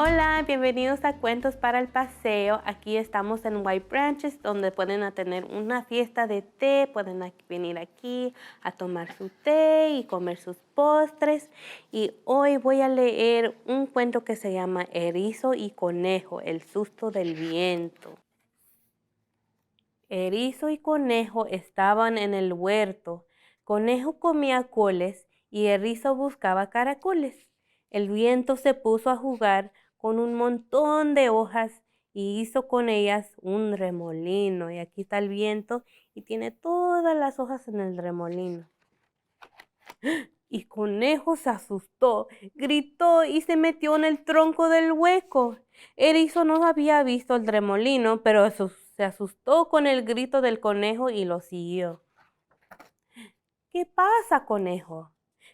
Hola, bienvenidos a Cuentos para el Paseo. Aquí estamos en White Branches, donde pueden tener una fiesta de té. Pueden venir aquí a tomar su té y comer sus postres. Y hoy voy a leer un cuento que se llama Erizo y Conejo, el susto del viento. Erizo y Conejo estaban en el huerto. Conejo comía coles y Erizo buscaba caracoles. El viento se puso a jugar con un montón de hojas y hizo con ellas un remolino. Y aquí está el viento y tiene todas las hojas en el remolino. Y Conejo se asustó, gritó y se metió en el tronco del hueco. Erizo no había visto el remolino, pero se asustó con el grito del conejo y lo siguió. ¿Qué pasa, conejo?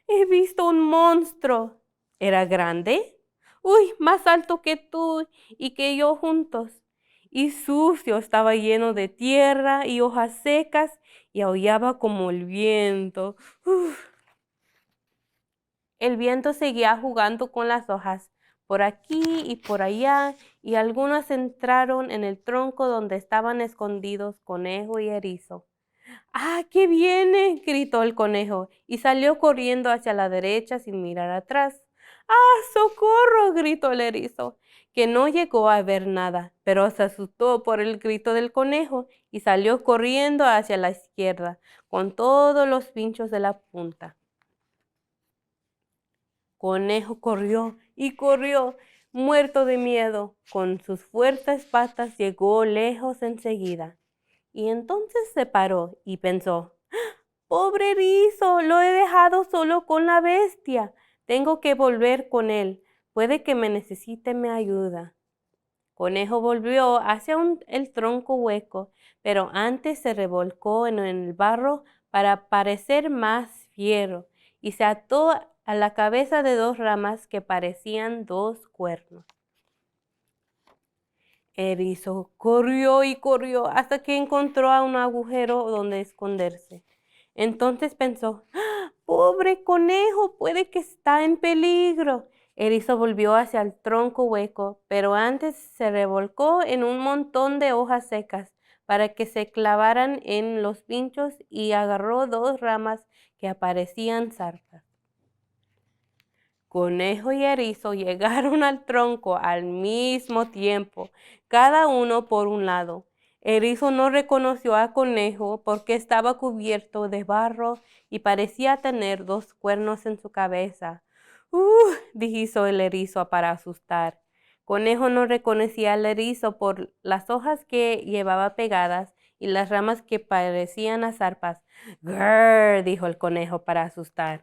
He visto un monstruo. ¿Era grande? Uy, más alto que tú y que yo juntos. Y sucio, estaba lleno de tierra y hojas secas y aullaba como el viento. Uf. El viento seguía jugando con las hojas, por aquí y por allá, y algunas entraron en el tronco donde estaban escondidos Conejo y Erizo. ¡Ah, qué viene! Gritó el conejo y salió corriendo hacia la derecha sin mirar atrás. ¡Ah, socorro! Gritó el erizo, que no llegó a ver nada, pero se asustó por el grito del conejo y salió corriendo hacia la izquierda, con todos los pinchos de la punta. Conejo corrió y corrió, muerto de miedo. Con sus fuertes patas llegó lejos enseguida. Y entonces se paró y pensó, «Pobre erizo, lo he dejado solo con la bestia. Tengo que volver con él. Puede que me necesite mi ayuda». Conejo volvió hacia el tronco hueco, pero antes se revolcó en el barro para parecer más fiero y se ató a la cabeza de dos ramas que parecían dos cuernos. Erizo corrió y corrió hasta que encontró a un agujero donde esconderse. Entonces pensó, ¡Ah, pobre conejo, puede que está en peligro! Erizo volvió hacia el tronco hueco, pero antes se revolcó en un montón de hojas secas para que se clavaran en los pinchos y agarró dos ramas que aparecían zarpas. Conejo y Erizo llegaron al tronco al mismo tiempo, cada uno por un lado. Erizo no reconoció a Conejo porque estaba cubierto de barro y parecía tener dos cuernos en su cabeza. Dijo el erizo para asustar. Conejo no reconocía al erizo por las hojas que llevaba pegadas y las ramas que parecían a zarpas. ¡Grrr! Dijo el conejo para asustar.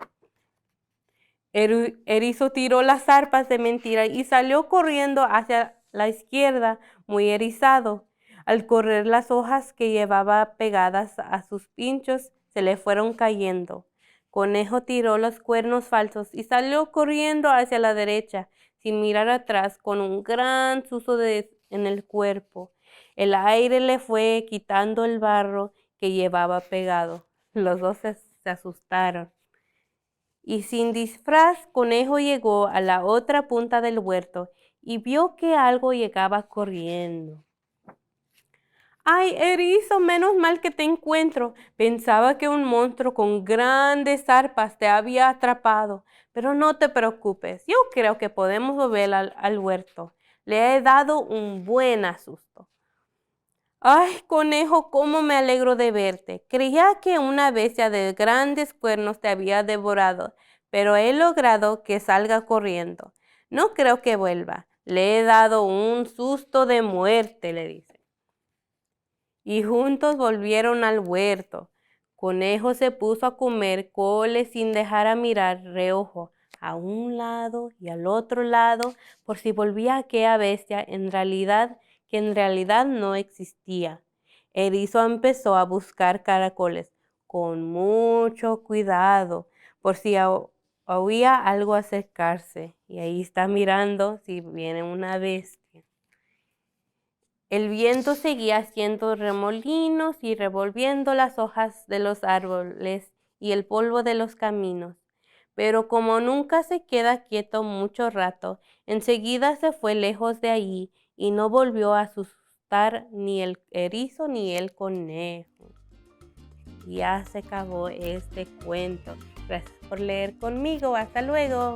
Erizo tiró las zarpas de mentira y salió corriendo hacia la izquierda, muy erizado. Al correr, las hojas que llevaba pegadas a sus pinchos se le fueron cayendo. Conejo tiró los cuernos falsos y salió corriendo hacia la derecha, sin mirar atrás, con un gran susto en el cuerpo. El aire le fue quitando el barro que llevaba pegado. Los dos se asustaron. Y sin disfraz, Conejo llegó a la otra punta del huerto y vio que algo llegaba corriendo. ¡Ay, erizo, menos mal que te encuentro! Pensaba que un monstruo con grandes zarpas te había atrapado, pero no te preocupes, yo creo que podemos volver al huerto. Le he dado un buen asusto. ¡Ay, conejo, cómo me alegro de verte! Creía que una bestia de grandes cuernos te había devorado, pero he logrado que salga corriendo. No creo que vuelva. Le he dado un susto de muerte, le dice. Y juntos volvieron al huerto. Conejo se puso a comer coles sin dejar a mirar reojo a un lado y al otro lado por si volvía aquella bestia que en realidad no existía. Erizo empezó a buscar caracoles con mucho cuidado por si oía algo acercarse. Y ahí está mirando si viene una bestia. El viento seguía haciendo remolinos y revolviendo las hojas de los árboles y el polvo de los caminos, Pero como nunca se queda quieto mucho rato, enseguida se fue lejos de allí y no volvió a asustar ni el erizo ni el conejo. Ya se acabó este cuento. Gracias por leer conmigo. Hasta luego.